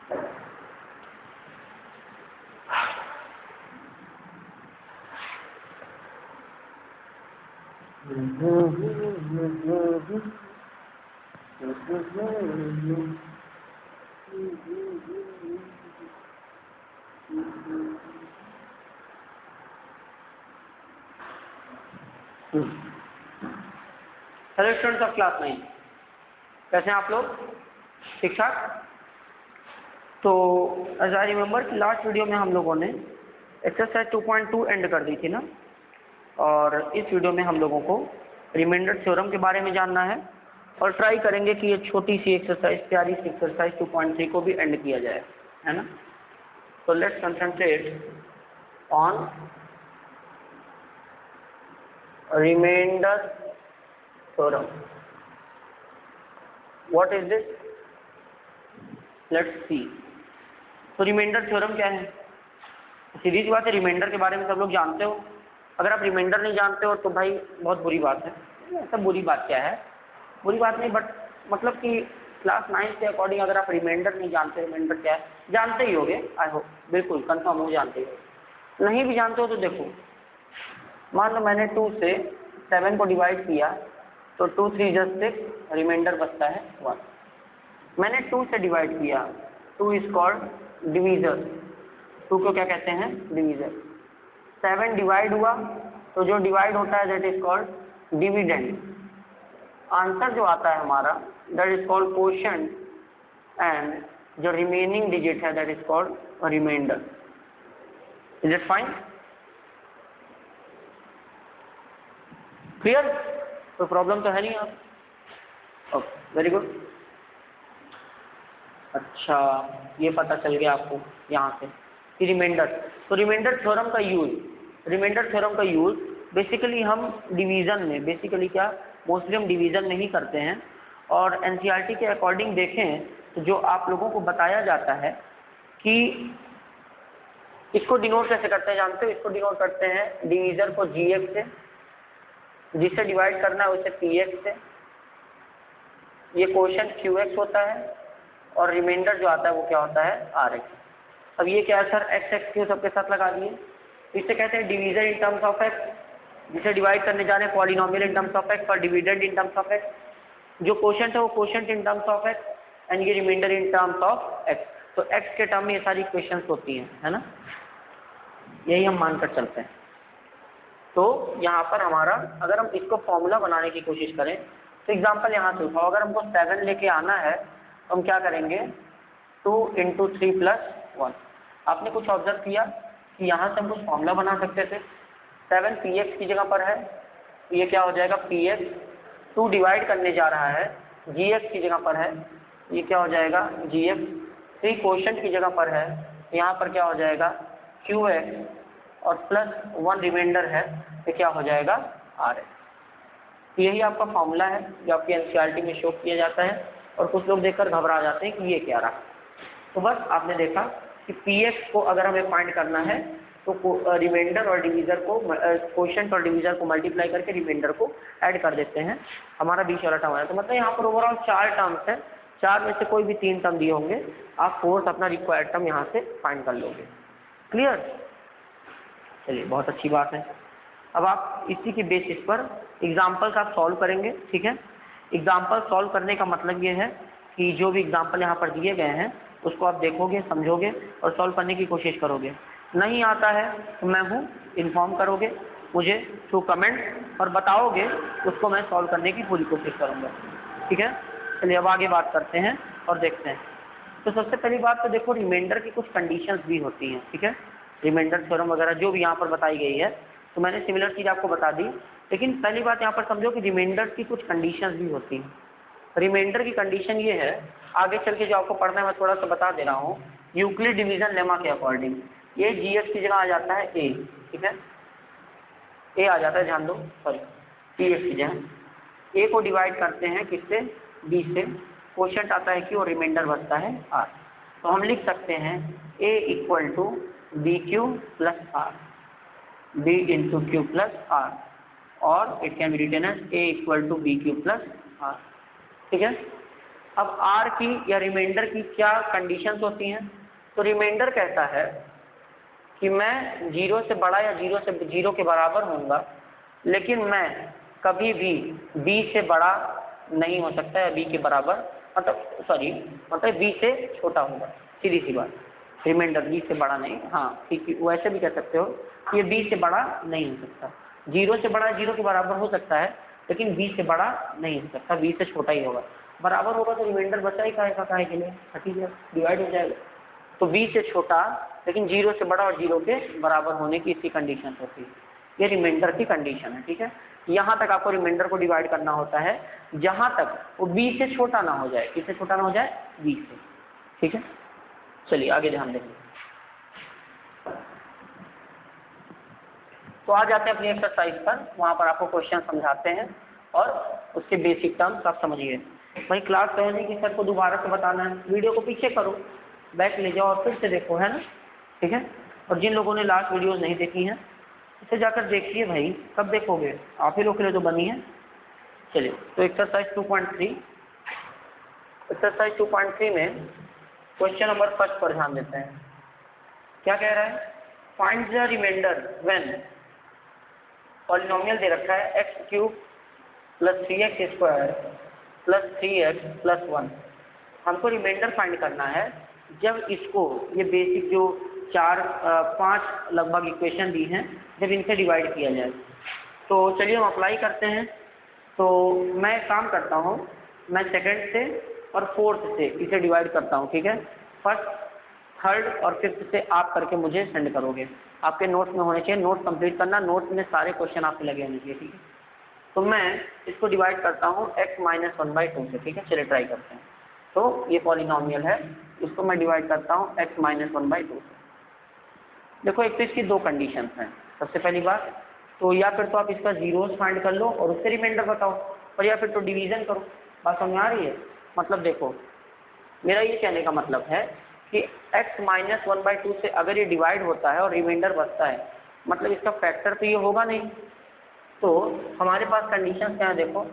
Hello students of class 9, कैसे हैं आप लोग? ठीक ठाक। तो एज आई रिमेम्बर कि लास्ट वीडियो में हम लोगों ने एक्सरसाइज 2.2 एंड कर दी थी ना, और इस वीडियो में हम लोगों को रिमाइंडर थ्योरम के बारे में जानना है और ट्राई करेंगे कि ये छोटी सी एक्सरसाइज, प्यारी सी एक्सरसाइज 2.3 को भी एंड किया जाए, है ना। तो let's concentrate on remainder theorem. What is this? Let's see. तो रिमाइंडर थ्योरम क्या है? सीधी सी बात है, रिमाइंडर के बारे में सब लोग जानते हो। अगर आप रिमाइंडर नहीं जानते हो तो भाई बहुत बुरी बात है। ऐसा बुरी बात क्या है? बुरी बात नहीं, बट मतलब कि क्लास 9 के अकॉर्डिंग अगर आप रिमाइंडर नहीं जानते, रिमाइंडर क्या है जानते ही होगे, आई होप, बिल्कुल कंफर्म हो जानते ही हो। नहीं भी जानते हो तो देखो, मान लो मैंने 2 से 7 को डिवाइड किया तो 2 3 just 6, रिमाइंडर बचता है 1। मैंने 2 से डिवाइड किया, 2 इज कॉल्ड डिवीजर। 2 को क्या कहते हैं? डिवीजर। 7 डिवाइड हुआ तो जो डिवाइड होता है that is called dividend. Answer जो आता है हमारा that is called quotient, and जो रिमेनिंग डिजिट है that is called remainder. Is it fine? Clear? कोई प्रॉब्लम तो है नहीं आप? Okay, very good. अच्छा, ये पता चल गया आपको यहाँ से कि रिमाइंडर। तो रिमाइंडर थ्योरम का यूज बेसिकली हम डिवीजन में, बेसिकली क्या, मोस्टली हम डिवीजन में ही करते हैं। और एनसीईआरटी के अकॉर्डिंग देखें तो जो आप लोगों को बताया जाता है कि इसको डिनोट कैसे करते हैं जानते हो? इसको डिनोट करते हैं डिवीजर को जीएक्स से, जिसे डिवाइड करना है उसे पीएक्स से, ये क्वोशिएंट क्यूएक्स होता है, और रिमाइंडर जो आता है वो क्या होता है? आरएक्स। अब ये क्या है सर? एक्स एक्स क्यू सबके साथ लगा दिए, इसे कहते हैं divisor in terms of X, जिसे डिवाइड करने जा रहे हैं polynomial in terms of X और dividend in terms of X. जो क्वोशिएंट है वो quotient in terms of X, and ये remainder in terms of X. तो एक्स के टर्म में ये सारी इक्वेशंस होती हैं, है ना, यही हम मानकर चलते हैं। तो यहाँ पर हमारा, अगर हम इसको फॉर्मूला बनाने की कोशिश करें तो एग्जाम्पल यहाँ से उठाओ। अगर हमको 7 लेके आना है तो हम क्या करेंगे? 2 × 3 + 1। आपने कुछ ऑब्जर्व किया कि यहाँ से हम कुछ फॉर्मूला बना सकते थे। 7 px की जगह पर है, तो ये क्या हो जाएगा? px। 2 डिवाइड करने जा रहा है, gx की जगह पर है, ये क्या हो जाएगा? gx। 3 क्वोशिएंट की जगह पर है, यहाँ पर क्या हो जाएगा? qx, और +1 रिमाइंडर है, तो क्या हो जाएगा? rx। तो यही आपका फॉर्मूला है जो आपकी एनसीईआरटी में शो किया जाता है, और कुछ लोग देखकर घबरा जाते हैं कि ये क्या रहा। तो बस आपने देखा कि px को अगर हमें फाइंड करना है तो रिमाइंडर और डिवीजर को, क्वोशिएंट और डिवीजर को मल्टीप्लाई करके रिमाइंडर को ऐड कर देते हैं, हमारा 20 वाला टर्म आया। तो मतलब यहाँ पर ओवरऑल 4 टर्म्स है, 4 में से कोई भी 3 टर्म दिए होंगे, आप फोर्थ अपना रिक्वायर्ड टर्म यहाँ से फाइंड कर लोगे। क्लियर? चलिए, बहुत अच्छी बात है। अब आप इसी के बेसिस पर एग्जाम्पल्स आप सॉल्व करेंगे, ठीक है। एग्जाम्पल सॉल्व करने का मतलब ये है कि जो भी एग्जाम्पल यहाँ पर दिए गए हैं उसको आप देखोगे, समझोगे और सॉल्व करने की कोशिश करोगे। नहीं आता है तो मैं हूँ, इन्फॉर्म करोगे मुझे थ्रू कमेंट और बताओगे, उसको मैं सॉल्व करने की पूरी कोशिश करूँगा, ठीक है। चलिए अब आगे बात करते हैं और देखते हैं। तो सबसे पहली बात तो देखो, रिमाइंडर की कुछ कंडीशंस भी होती हैं, ठीक है। रिमाइंडर थ्योरम वगैरह जो भी यहाँ पर बताई गई है, तो मैंने सिमिलर चीज़ आपको बता दी, लेकिन पहली बात यहाँ पर समझो कि रिमाइंडर की कुछ कंडीशंस भी होती हैं। रिमाइंडर की कंडीशन ये है, आगे चल के जो आपको पढ़ना है मैं थोड़ा सा बता दे रहा हूँ। यूक्लिड डिवीजन लेमा के अकॉर्डिंग ये जीएक्स की जगह आ जाता है ए, ठीक है, ए आ जाता है, ध्यान दो, सॉरी, पीएक्स की जगह। ए को डिवाइड करते हैं किससे? बी से, क्वोशिएंट आता है क्यू और रिमाइंडर बचता है आर। तो हम लिख सकते हैं A equal to B Q plus R, b into q plus r, और it can be written as a equal to B Q plus R, ठीक है। अब आर की या रिमाइंडर की क्या कंडीशंस होती हैं? तो रिमाइंडर कहता है कि मैं 0 से बड़ा या 0 के बराबर होऊंगा, लेकिन मैं कभी भी b से बड़ा नहीं हो सकता या b के बराबर, मतलब b से छोटा होगा। सीधी सी बात, रिमाइंडर b से बड़ा नहीं, हाँ ठीक, वैसे भी कह सकते हो कि ये b से बड़ा नहीं हो सकता। 0 से बड़ा 0 के बराबर हो सकता है, लेकिन b से बड़ा नहीं हो सकता, b से छोटा ही होगा। बराबर होगा तो रिमाइंडर बचा ही काहे के लिए, ठीक है, डिवाइड हो जाएगा। तो b से छोटा लेकिन 0 से बड़ा और 0 के बराबर होने की इसकी कंडीशन होती है। ये रिमाइंडर की कंडीशन है, ठीक है। यहाँ तक आपको रिमाइंडर को डिवाइड करना होता है जहाँ तक वो b से छोटा ना हो जाए। किससे छोटा ना हो जाए? b से, ठीक है। चलिए आगे ध्यान देंगे। तो आ जाते हैं अपनी एक्सरसाइज पर, वहाँ पर आपको क्वेश्चन समझाते हैं और उसके बेसिक टर्म्स आप समझिए। भाई क्लास समझने की सर को दोबारा से बताना है, वीडियो को पीछे करो, बैक ले जाओ और फिर से देखो, है ना, ठीक है। और जिन लोगों ने लास्ट वीडियोस नहीं देखी हैं इसे जाकर देखिए भाई, कब देखोगे, आप ही लोग के लिए तो बनी है। चलिए तो एक्सरसाइज 2.3 में क्वेश्चन नंबर 1 पर ध्यान देते हैं। क्या कह रहा है? Find the remainder when polynomial दे रखा है x³ + 3x² + 3x + 1। हमको रिमाइंडर फाइंड करना है जब इसको, ये बेसिक जो 4-5 लगभग इक्वेशन दी हैं, जब इनसे डिवाइड किया जाए। तो चलिए हम अप्लाई करते हैं। तो मैं काम करता हूँ, मैं सेकंड से और फोर्थ से इसे डिवाइड करता हूँ, ठीक है। फर्स्ट, थर्ड और फिफ्थ से आप करके मुझे सेंड करोगे, आपके नोट्स में होने चाहिए, नोट्स कंप्लीट करना, नोट्स में सारे क्वेश्चन आपके लगे होने चाहिए, ठीक है। तो मैं इसको डिवाइड करता हूँ x - 1/2 से, ठीक है। चलिए ट्राई करते हैं। तो ये पॉलिनोमियल है, इसको मैं डिवाइड करता हूँ x - 1/2 से। देखो एक तो इसकी दो कंडीशंस हैं। सबसे पहली बात तो या फिर तो आप इसका जीरोस फाइंड कर लो और उससे रिमाइंडर बताओ, और या फिर तो डिवीजन करो। बात समझ आ रही है? मतलब देखो मेरा ये कहने का मतलब है कि x - 1/2 से अगर ये डिवाइड होता है और रिमाइंडर बचता है, मतलब इसका फैक्टर तो ये होगा नहीं। तो हमारे पास कंडीशन क्या है? देखो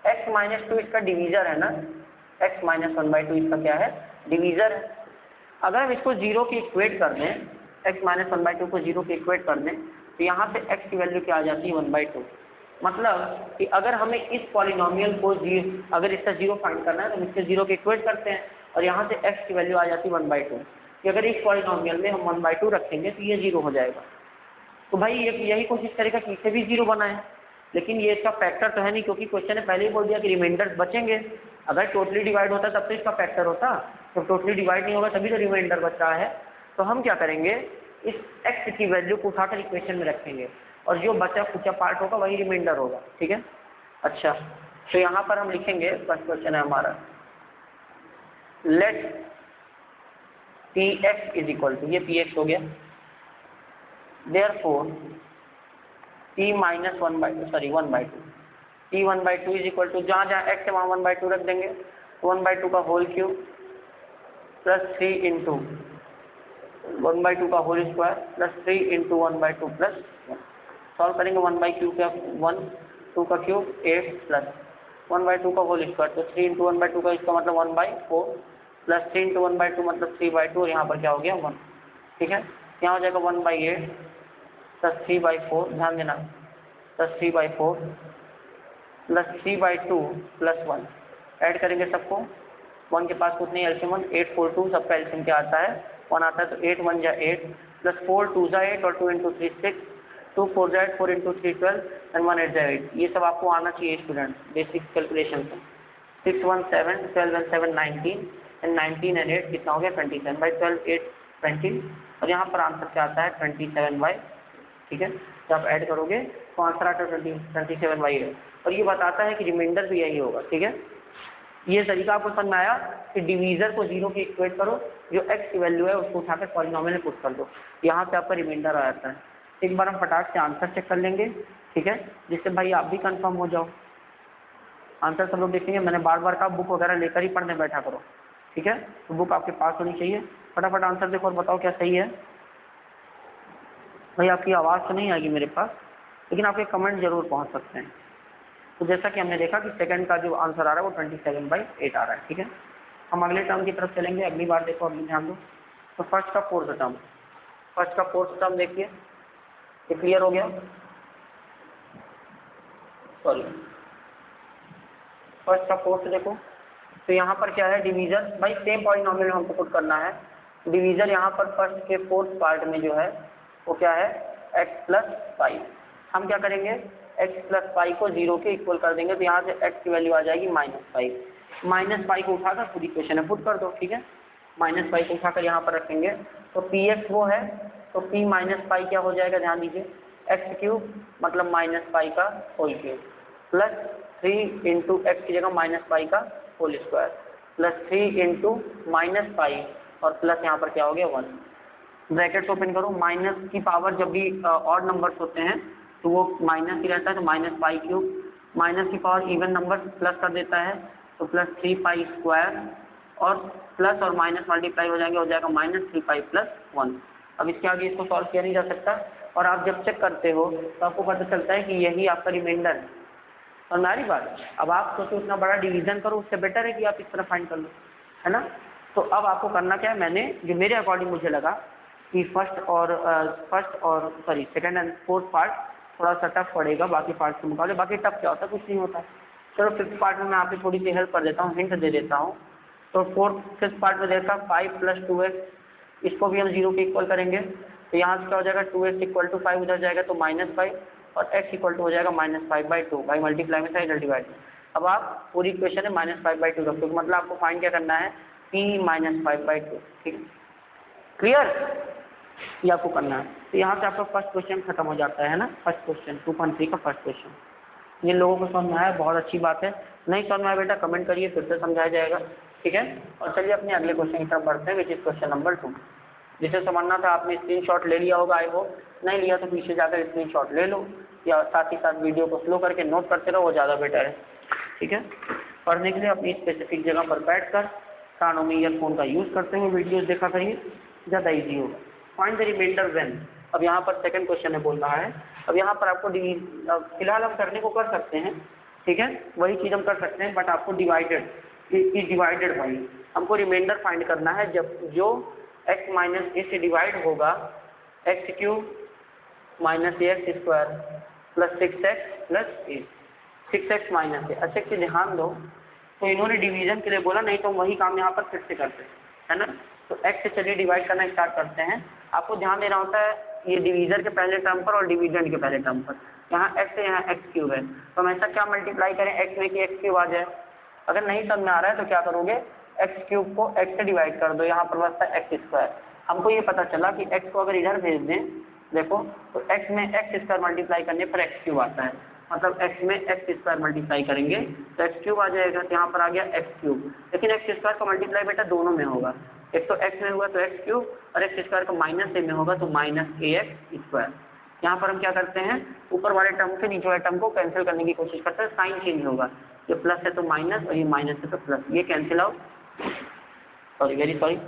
x - 2 इसका डिवीजर है ना, x - 1/2 इसका क्या है? डिवीजर है। अगर हम इसको 0 की इक्वेट कर दें, x - 1/2 को 0 की इक्वेट कर दें, तो यहाँ से x की वैल्यू क्या आ जाती है? 1/2। मतलब कि अगर हमें इस पॉलिनोमियल को अगर इसका 0 फाइंड करना है तो हम इसके 0 की इक्वेट करते हैं और यहाँ से x की वैल्यू आ जाती है 1/2। कि अगर इस पॉलिनोमियल में हम 1/2 रखेंगे तो ये 0 हो जाएगा। तो भाई यही कोशिश करेगा कि इसे भी 0 बनाए, लेकिन ये इसका फैक्टर तो है नहीं, क्योंकि क्वेश्चन ने पहले ही बोल दिया कि रिमाइंडर्स बचेंगे। अगर टोटली डिवाइड होता तब तो इसका फैक्टर होता, तो टोटली डिवाइड नहीं होगा तभी तो रिमाइंडर बच रहा है। तो हम क्या करेंगे, इस x की वैल्यू को उठाकर इक्वेशन में रखेंगे और जो बचा खुचा पार्ट होगा वही रिमाइंडर होगा, ठीक है। अच्छा तो यहाँ पर हम लिखेंगे, फर्स्ट क्वेश्चन है हमारा, let px is equal to, ये px हो गया, therefore p - 1/2 p 1/2 is equal to, जहाँ जहाँ x है वहाँ 1/2 रख देंगे, 1/2 का होल क्यूब प्लस 3 इंटू 1/2 का whole square plus 3 into 1/2 plus 1। Solve करेंगे 1/2 का 1, 2 का क्यूब 8 प्लस 1/2 का होल स्क्वायर, तो 3 इंटू 1/2 का इसका मतलब 1/4 प्लस 3 इंटू 1/2 मतलब 3/2, और यहाँ पर क्या हो गया 1, ठीक है। यहाँ हो जाएगा 1/8 प्लस 3/4, ध्यान देना, प्लस 3/4 प्लस 3/2 प्लस 1। ऐड करेंगे सबको, 1 के पास कुछ नहीं, एलसीएम 1, 8 4 2, सबका एलसीएम क्या आता है? 1 आता है। तो 8 1 जा 8 प्लस 4 2 जा 8 और 2 इंटू 3 6, 2 4 जा 8, 4 इंटू 3 12 एंड 1 8 जा 8। ये सब आपको आना चाहिए स्टूडेंट, बेसिक कैलकुलेशन से। 6 1 7, 12 and 7 19 एंड 19 and 8 कितना हो गया? 27 बाई 12 8 20, और यहाँ पर आंसर क्या आता है? 27/, ठीक है। तो आप ऐड करोगे तो आंसर आता है 27/8, और ये बताता है कि रिमाइंडर भी यही होगा, ठीक है। ये तरीका आपको समझ में आया कि डिवीजर को 0 की इक्वेट करो, जो x की वैल्यू है उसको उठाकर पॉलिनोमियल में पुट कर दो, यहाँ से आपका रिमाइंडर आ जाता है। एक बार हम फटाक से आंसर चेक कर लेंगे, ठीक है, जिससे भाई आप भी कंफर्म हो जाओ। आंसर सब लोग देखेंगे, मैंने बार बार कहा बुक वगैरह लेकर ही पढ़ने बैठा करो, ठीक है। तो बुक आपके पास होनी चाहिए। फटाफट आंसर देखो और बताओ क्या सही है। भाई आपकी आवाज़ तो नहीं आएगी मेरे पास, लेकिन आपके कमेंट जरूर पहुँच सकते हैं। तो जैसा कि हमने देखा कि सेकंड का जो आंसर आ रहा है वो 27/8 आ रहा है, ठीक है। हम अगले टर्म की तरफ चलेंगे। अगली बार देखो, अगली ध्यान दो। तो फर्स्ट का फोर्थ टर्म, फर्स्ट का फोर्थ टर्म देखिए, ये क्लियर हो गया? सॉरी, फर्स्ट का फोर्थ देखो। तो यहाँ पर क्या है, डिवीजन भाई सेम पॉलिनोमियल में हमको पुट करना है। डिवीजन यहाँ पर फर्स्ट के फोर्थ पार्ट में जो है वो क्या है, x प्लस फाइव। हम क्या करेंगे, x प्लस फाइव को 0 के इक्वल कर देंगे। तो यहाँ से x की वैल्यू आ जाएगी -5। -5 को उठाकर पूरी इक्वेशन में पुट कर दो, ठीक है। -5 को उठाकर यहाँ पर रखेंगे तो px वो है, तो p माइनस फाइव क्या हो जाएगा, ध्यान दीजिए, एक्स क्यूब मतलब -5 का whole cube plus 3 into X की जगह -5 का होल स्क्वायर प्लस 3 इंटू -5 और प्लस यहाँ पर क्या हो गया 1। ब्रैकेट्स ओपन करो। माइनस की पावर जब भी ऑड नंबर्स होते हैं तो वो माइनस ही रहता है, तो -5 क्यूब। माइनस की पावर इवन नंबर प्लस कर देता है, तो प्लस 3 स्क्वायर और प्लस और माइनस मल्टीप्लाई हो जाएंगे, हो जाएगा -3 प्लस 1। अब इसके आगे इसको सॉल्व किया नहीं जा सकता। और आप जब चेक करते हो तो आपको पता चलता है कि यही आपका रिमाइंडर है। और हमारी बात, अब आप सोचो इतना बड़ा डिवीजन करो, उससे बेटर है कि आप इस तरह फाइंड कर लो, है ना। तो अब आपको करना क्या है, मैंने जो मेरे अकॉर्डिंग मुझे लगा कि फर्स्ट और sorry second and fourth part थोड़ा सा टफ पड़ेगा बाकी पार्ट के मुकाबले। बाकी टफ क्या होता है, कुछ नहीं होता। चलो फिफ्थ पार्ट में मैं आपकी थोड़ी सी हेल्प कर देता हूँ, हिंट दे देता हूँ। तो फिफ्थ पार्ट में देखा 5 + 2x, इसको भी हम 0 के इक्वल करेंगे। तो यहाँ से क्या हो जाएगा, 2x = 5 उधर जाएगा तो -5 और x इक्वल टू हो जाएगा -5/2 बाई मल्टीप्लाई में था, इधर डिवाइड। अब आप पूरी इक्वेशन है -5/2 रखते हो, मतलब आपको फाइंड क्या करना है, p -5/2, ठीक है। क्लियर, ये आपको करना है। तो यहाँ से आपका फर्स्ट क्वेश्चन खत्म हो जाता है ना, फर्स्ट क्वेश्चन 2.3 का फर्स्ट क्वेश्चन। ये लोगों को समझ में आया, बहुत अच्छी बात है। नहीं समझ में आया बेटा कमेंट करिए, फिर से समझाया जाएगा, ठीक है। और चलिए अपने अगले क्वेश्चन की तरफ बढ़ते हैं, विच इज क्वेश्चन नंबर 2। जिसे समझना था आपने स्क्रीनशॉट ले लिया होगा, आई होप। नहीं लिया तो पीछे जाकर स्क्रीनशॉट ले लो, या साथ ही साथ वीडियो को स्लो करके नोट करते रहो, वो ज़्यादा बेटर है, ठीक है। पढ़ने के लिए अपनी स्पेसिफिक जगह पर बैठकर कानों में ईयरफोन का यूज़ करते हुए वीडियोस देखा करिए, ज़्यादा इजी होगा। Find the remainder when. अब यहाँ पर सेकंड क्वेश्चन है बोल रहा है। अब यहाँ पर आपको फिलहाल हम करने को कर सकते हैं, ठीक है, वही चीज़ हम कर सकते हैं, बट आपको डिवाइडेड बाई, हमको रिमाइंडर फाइंड करना है जब जो x माइनस ए से डिवाइड होगा, x cube minus X square plus 6x plus A, 6x minus A. अच्छा कि ध्यान दो, तो इन्होंने डिवीजन के लिए बोला, नहीं तो वही काम यहाँ पर फिर से करते हैं ना। तो x से चलिए डिवाइड करना स्टार्ट करते हैं। आपको ध्यान देना होता है ये डिवीजन के पहले टर्म पर और डिवीजन के पहले टर्म पर। यहाँ x है, यहाँ x क्यूब है, तो हम ऐसा क्या मल्टीप्लाई करें x में कि x क्यूब आ जाए। अगर नहीं समझ में आ रहा है तो क्या करोगे, x क्यूब को x से डिवाइड कर दो, यहाँ पर बचता है x स्क्वायर। हमको ये पता चला कि x को अगर इधर भेज दें, देखो तो x में x स्क्वायर मल्टीप्लाई करने पर x क्यूब आता है, मतलब x में x स्क्वायर मल्टीप्लाई करेंगे तो x क्यूब आ जाएगा। तो यहाँ पर आ गया x क्यूब, लेकिन x स्क्वायर का मल्टीप्लाई बेटा दोनों में होगा, एक तो x में हुआ तो x क्यूब और x स्क्वायर का -a में होगा तो -ax स्क्वायर। यहाँ पर हम क्या करते हैं, ऊपर वाले टर्म से नीचे वाले टर्म को कैंसिल करने की कोशिश करते हैं, साइन चेंज होगा, ये प्लस है तो माइनस और ये माइनस है तो प्लस, ये cancel out, sorry very sorry,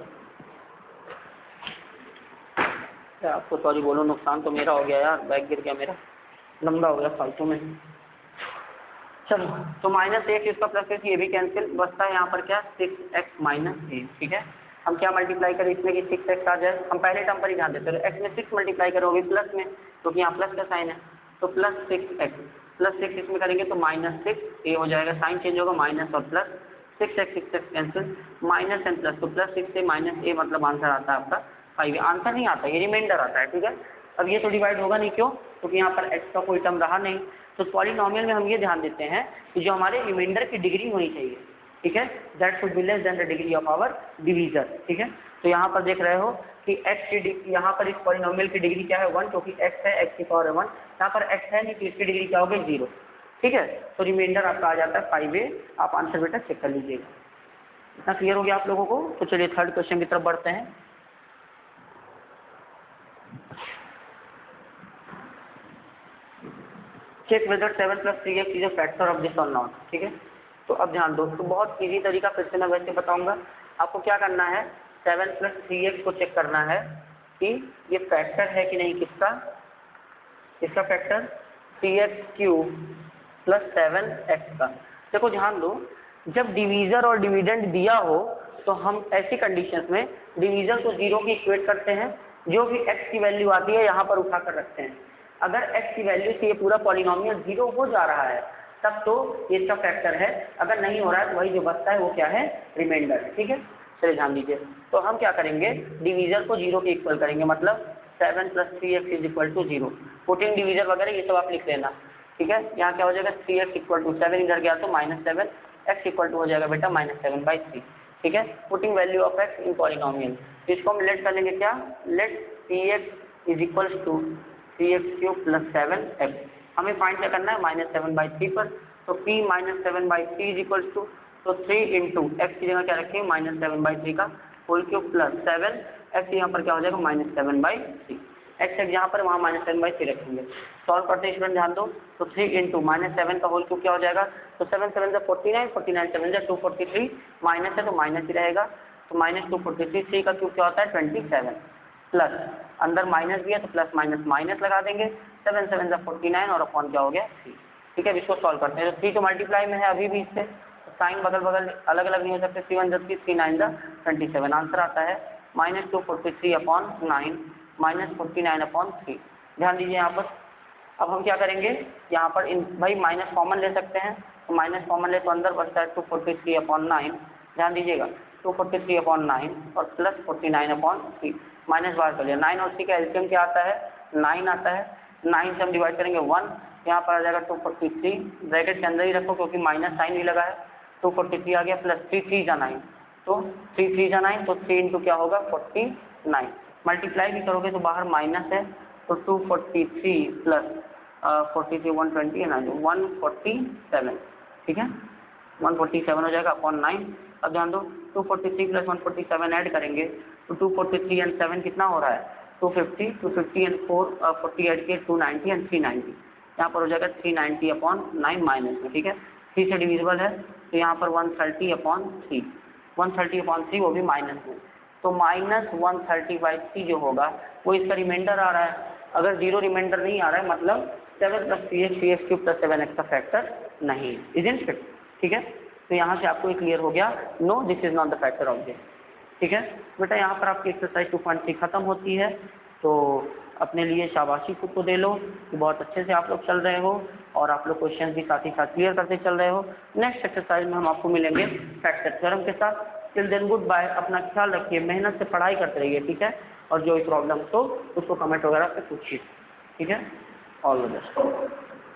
आपको सॉरी बोलो, नुकसान तो मेरा हो गया यार, बैग गिर गया मेरा, लंबा हो गया फालतू में। चलो तो -1 इसका प्लस ये भी कैंसिल, बचता है यहाँ पर क्या 6x माइनस ए, ठीक है। हम क्या मल्टीप्लाई करें इसमें कि 6x आ जाए, हम पहले टर्म पर ही ध्यान देते हैं, x में 6 मल्टीप्लाई करोगे प्लस में, क्योंकि यहाँ प्लस का साइन है, तो प्लस 6x प्लस 6 इसमें करेंगे तो -6a हो जाएगा, साइन चेंज होगा, माइनस और plus 6x cancel, minus and plus, तो प्लस 6a माइनस a मतलब आंसर आता है आपका 5। आंसर नहीं आता, ये रिमाइंडर आता है, ठीक है। अब ये तो डिवाइड होगा नहीं, क्यों, क्योंकि यहाँ पर x का कोई टर्म रहा नहीं। तो पॉलिनोमियल में हम ये ध्यान देते हैं कि जो हमारे रिमाइंडर की डिग्री होनी चाहिए, ठीक है, that should be less than the degree of our divisor, ठीक है। तो यहाँ पर देख रहे हो कि x की यहाँ पर इस पॉलिनोमियल की डिग्री क्या है 1, क्योंकि x है, x की पावर है 1, यहाँ पर x है नहीं तो इसकी डिग्री क्या होगी 0, ठीक है। तो रिमाइंडर आपका आ जाता है 5a। आप आंसर बेटा चेक कर लीजिएगा। इतना क्लियर हो गया आप लोगों को। तो चलिए थर्ड क्वेश्चन की तरफ बढ़ते हैं। Check whether 7 + 3x is a factor of this और नॉट, ठीक है। तो अब ध्यान दो, तो बहुत इजी तरीका फिर से मैं वैसे बताऊंगा। आपको क्या करना है, 7 + 3x को चेक करना है कि ये फैक्टर है कि नहीं, किसका, इसका फैक्टर 3x³ + 7x का। देखो ध्यान दो, जब डिवीजर और डिविडेंड दिया हो तो हम ऐसी कंडीशंस में डिवीजर को 0 की इक्वेट करते हैं, जो भी x की वैल्यू आती है यहाँ पर उठा कर रखते हैं। अगर x की वैल्यू से ये पूरा पॉलिनोमियल 0 हो जा रहा है तब तो ये इसका फैक्टर है, अगर नहीं हो रहा है तो वही जो बचता है वो क्या है, रिमाइंडर। ठीक है, चलिए ध्यान दीजिए। तो हम क्या करेंगे, डिवीजर को 0 के इक्वल करेंगे, मतलब 7 + 3x = 0। पुटिंग डिवीजर वगैरह ये सब आप लिख लेना। ठीक है, यहाँ क्या हो जाएगा, 3x = 7, इधर गया तो -7, x इक्वल टू हो जाएगा बेटा -7/3। ठीक है, putting value of x in polynomial. इसको हम लेट कर लेंगे क्या, लेट px = 3x³ + 7x। हमें फाइंड क्या करना है, -7/3 पर। तो p -7/3 = तो 3 × x की जगह क्या रखेंगे, -7/3 का होल क्यूब प्लस 7, x यहाँ पर क्या हो जाएगा -7/3। x यहाँ पर वहाँ -7/3 रखेंगे। सॉल्व करते हैं स्टूडेंट, ध्यान दो। तो 3 × -7 का होल क्यूब क्या हो जाएगा, तो 7 × 7 = 49, 49 × 7 = 243, माइनस है तो माइनस ही रहेगा, तो -243, 3 का क्यूब क्या होता है 27, प्लस अंदर माइनस भी है तो प्लस माइनस माइनस लगा देंगे, 7 × 7 = 49 और अपॉन क्या हो गया 3। ठीक है, इसको सॉल्व करते हैं। तो 3 तो मल्टीप्लाई में है अभी भी इससे, साइन बगल बगल अलग अलग नहीं हो सकते, 3 × 1 = 30, 3 × 9 = 27। आंसर आता है -243/9 -49/3। ध्यान दीजिए यहाँ पर। अब हम क्या करेंगे, यहाँ पर इन भाई माइनस कॉमन ले सकते हैं, तो माइनस कॉमन ले तो अंदर बचता है 243/9। ध्यान दीजिएगा, 243/9 और प्लस 49/3, माइनस बाहर कर लिया। 9 और 3 का एलसीएम क्या आता है, 9 आता है। 9 से हम डिवाइड करेंगे 1, यहाँ पर आ जाएगा 243, ब्रैकेट के अंदर ही रखो क्योंकि माइनस साइन भी लगा है। 243 आ गया, प्लस 3 3 जा 9, तो 3 3 जा 9, तो 3 × क्या होगा 49। मल्टीप्लाई भी करोगे तो बाहर माइनस है, तो 243 प्लस 43 120 है ना, 147। ठीक है, 147 हो जाएगा अपॉन 9। अब ध्यान दो, 243 + 147 ऐड करेंगे तो 243 और 7 कितना हो रहा है 250, 250 और 4 40 ऐड किए 290 और 390, यहाँ पर हो जाएगा 390/9 माइनस में। ठीक है, 3 से डिविजिबल है तो यहाँ पर 130/3, 130/3 वो भी माइनस में, तो -130/3 जो होगा वो इसका रिमाइंडर आ रहा है। अगर 0 रिमाइंडर नहीं आ रहा है मतलब 7 + 3x³ + 7x का फैक्टर नहीं, इज़न्ट इट। ठीक है, तो यहाँ से आपको क्लियर हो गया, no this is not the factor of this. ठीक है बेटा, यहाँ पर आपकी एक्सरसाइज 2.3 खत्म होती है। तो अपने लिए शाबाशी खुद को दे लो कि बहुत अच्छे से आप लोग चल रहे हो और आप लोग क्वेश्चन भी साथ ही साथ क्लियर करते चल रहे हो। नेक्स्ट एक्सरसाइज में हम आपको मिलेंगे फैक्टर थ्योरम के साथ। टिल देन गुड बाय, अपना ख्याल रखिए, मेहनत से पढ़ाई करते रहिए। ठीक है, और जो भी प्रॉब्लम हो उसको कमेंट वगैरह पे पूछिए। ठीक है, ऑल द बेस्ट।